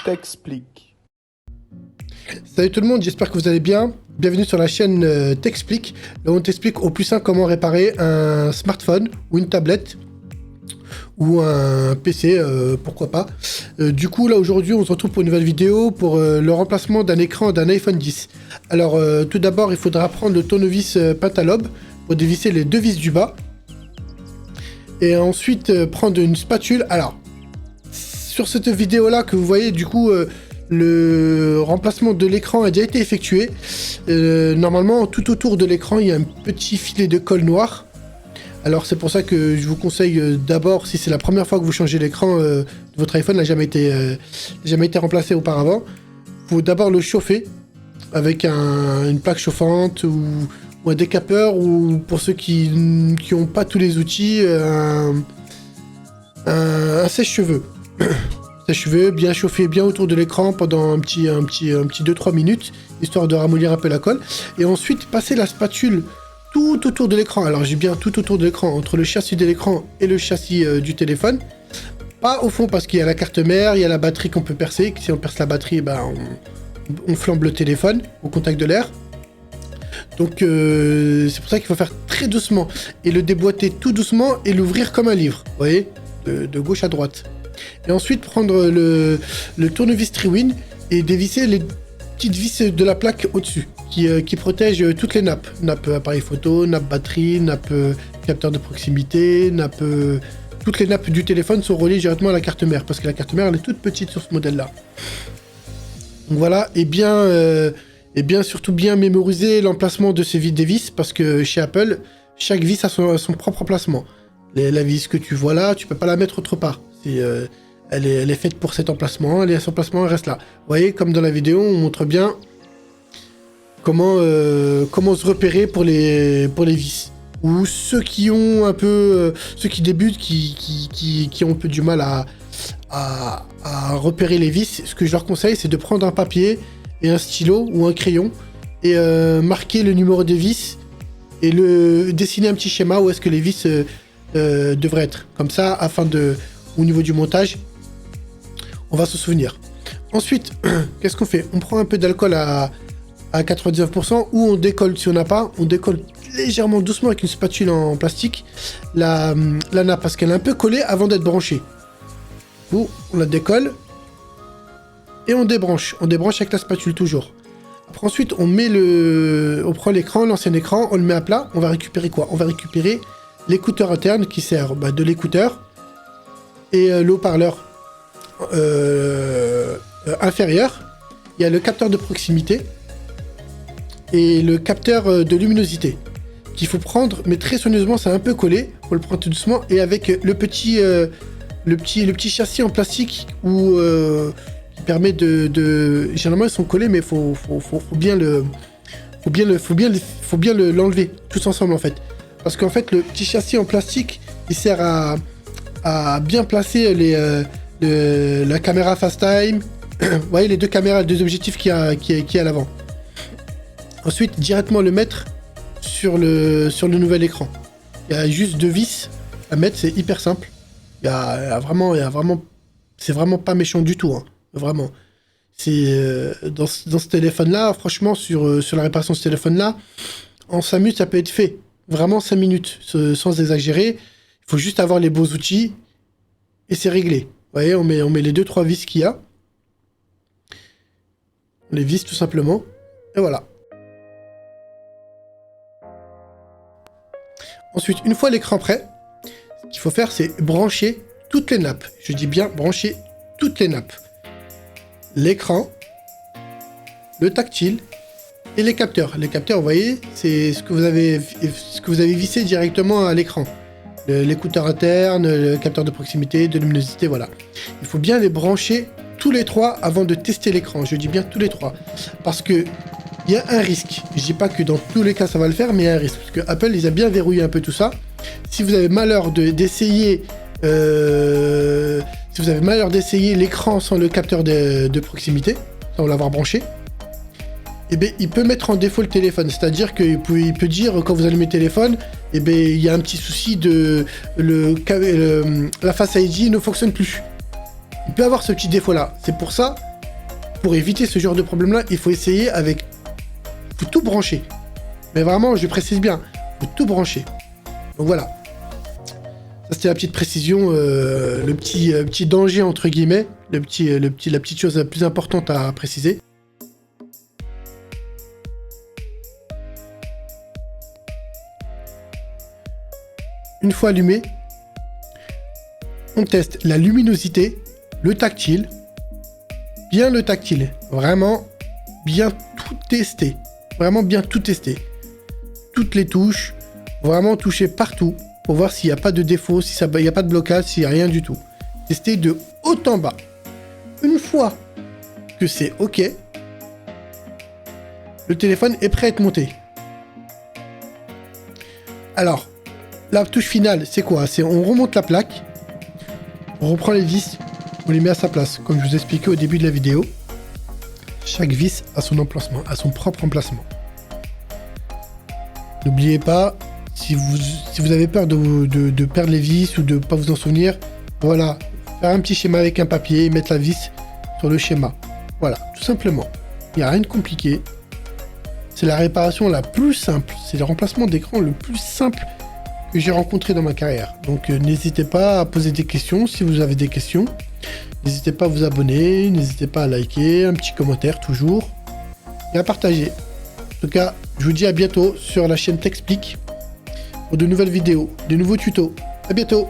T'explique. Salut tout le monde, j'espère que vous allez bien. Bienvenue sur la chaîne T'explique. Là on t'explique au plus simple comment réparer un smartphone ou une tablette ou un PC, pourquoi pas. Du coup là aujourd'hui on se retrouve pour une nouvelle vidéo pour le remplacement d'un écran d'un iPhone 10. Alors tout d'abord il faudra prendre le tournevis Pentalobe pour dévisser les deux vis du bas. Et ensuite prendre une spatule. Alors sur cette vidéo là que vous voyez du coup le remplacement de l'écran a déjà été effectué. Normalement, tout autour de l'écran, il y a un petit filet de colle noir. Alors c'est pour ça que je vous conseille d'abord, si c'est la première fois que vous changez l'écran de votre iPhone, n'a jamais été remplacé auparavant, il faut d'abord le chauffer avec une plaque chauffante ou un décapeur, ou pour ceux qui n'ont pas tous les outils, un sèche-cheveux. Sèche-cheveux bien chauffé, bien autour de l'écran pendant un petit 2-3 minutes, histoire de ramollir un peu la colle. Et ensuite, passer la spatule tout autour de l'écran. Alors, j'ai bien tout autour de l'écran, entre le châssis de l'écran et le châssis du téléphone. Pas au fond, parce qu'il y a la carte mère, il y a la batterie qu'on peut percer. Si on perce la batterie, ben, on flambe le téléphone au contact de l'air. Donc, c'est pour ça qu'il faut faire très doucement. Et le déboîter tout doucement et l'ouvrir comme un livre. Vous voyez, de gauche à droite. Et ensuite prendre le tournevis Triwin et dévisser les petites vis de la plaque au-dessus qui protègent toutes les nappes. Nappe appareil photo, nappe batterie, nappe capteur de proximité, nappe... toutes les nappes du téléphone sont reliées directement à la carte mère parce que la carte mère elle est toute petite sur ce modèle-là. Donc voilà, et bien surtout bien mémoriser l'emplacement de ces des vis parce que chez Apple, chaque vis a son propre emplacement. La vis que tu vois là, tu peux pas la mettre autre part. Elle est faite pour cet emplacement, elle est à son emplacement, elle reste là. Vous voyez, comme dans la vidéo, on montre bien comment se repérer pour les vis. Ou ceux qui ont un peu, ceux qui débutent, qui ont un peu du mal à repérer les vis, ce que je leur conseille, c'est de prendre un papier et un stylo ou un crayon et marquer le numéro de vis et dessiner un petit schéma où est-ce que les vis devraient être. Comme ça, afin de... au niveau du montage, on va se souvenir. Ensuite, qu'est-ce qu'on fait? On prend un peu d'alcool à 99% ou on décolle, si on n'a pas, on décolle légèrement doucement avec une spatule en plastique la nappe parce qu'elle est un peu collée avant d'être branchée. Ou on la décolle et on débranche. On débranche avec la spatule toujours. Après ensuite, on prend l'écran, l'ancien écran, on le met à plat. On va récupérer quoi? On va récupérer l'écouteur interne qui sert de l'écouteur et le haut-parleur inférieur. Il y a le capteur de proximité et le capteur de luminosité qu'il faut prendre, mais très soigneusement, c'est un peu collé. Il faut le prendre tout doucement et avec le petit châssis en plastique qui permet de... Généralement ils sont collés, mais faut bien l'enlever tous ensemble en fait. Parce qu'en fait le petit châssis en plastique il sert à bien placer la caméra FaceTime. Vous voyez les deux caméras, deux objectifs qui a à l'avant. Ensuite, directement le mettre sur le nouvel écran. Il y a juste deux vis à mettre, c'est hyper simple. Il y a vraiment, c'est vraiment pas méchant du tout, hein. Vraiment. C'est dans ce téléphone-là, franchement, sur la réparation de ce téléphone-là, en 5 minutes, ça peut être fait. Vraiment 5 minutes, sans exagérer. Il faut juste avoir les beaux outils et c'est réglé. Vous voyez, on met les 2-3 vis qu'il y a. On les visse tout simplement. Et voilà. Ensuite, une fois l'écran prêt, ce qu'il faut faire, c'est brancher toutes les nappes. Je dis bien brancher toutes les nappes. L'écran, le tactile et les capteurs. Les capteurs, vous voyez, c'est ce que vous avez vissé directement à l'écran. L'écouteur interne, le capteur de proximité, de luminosité, voilà. Il faut bien les brancher tous les trois avant de tester l'écran. Je dis bien tous les trois. Parce que il y a un risque. Je dis pas que dans tous les cas ça va le faire, mais il y a un risque. Parce que Apple, ils ont bien verrouillé un peu tout ça. Si vous avez malheur d'essayer l'écran sans le capteur de proximité, sans l'avoir branché, eh bien, il peut mettre en défaut le téléphone. C'est-à-dire qu'il peut dire, quand vous allumez le téléphone, eh bien, il y a un petit souci de... la Face ID ne fonctionne plus. Il peut avoir ce petit défaut-là. C'est pour ça pour éviter ce genre de problème-là, il faut essayer avec... faut tout brancher. Mais vraiment, je précise bien, faut tout brancher. Donc voilà. Ça, c'était la petite précision, le petit danger, entre guillemets, la petite chose la plus importante à préciser. Une fois allumé, on teste la luminosité, le tactile, bien le tactile, vraiment bien tout tester, vraiment bien tout tester. Toutes les touches, vraiment toucher partout pour voir s'il n'y a pas de défaut, s'il n'y a pas de blocage, s'il n'y a rien du tout. Tester de haut en bas. Une fois que c'est OK, le téléphone est prêt à être monté. Alors, la touche finale, c'est quoi? C'est on remonte la plaque, on reprend les vis, on les met à sa place, comme je vous expliquais au début de la vidéo. Chaque vis a son emplacement, a son propre emplacement. N'oubliez pas, si vous avez peur de perdre les vis ou de ne pas vous en souvenir, voilà, faire un petit schéma avec un papier et mettre la vis sur le schéma. Voilà, tout simplement. Il n'y a rien de compliqué. C'est la réparation la plus simple. C'est le remplacement d'écran le plus simple que j'ai rencontré dans ma carrière. Donc n'hésitez pas à poser des questions si vous avez des questions. N'hésitez pas à vous abonner, n'hésitez pas à liker, un petit commentaire toujours, et à partager. En tout cas, je vous dis à bientôt sur la chaîne Techsplic pour de nouvelles vidéos, de nouveaux tutos. À bientôt!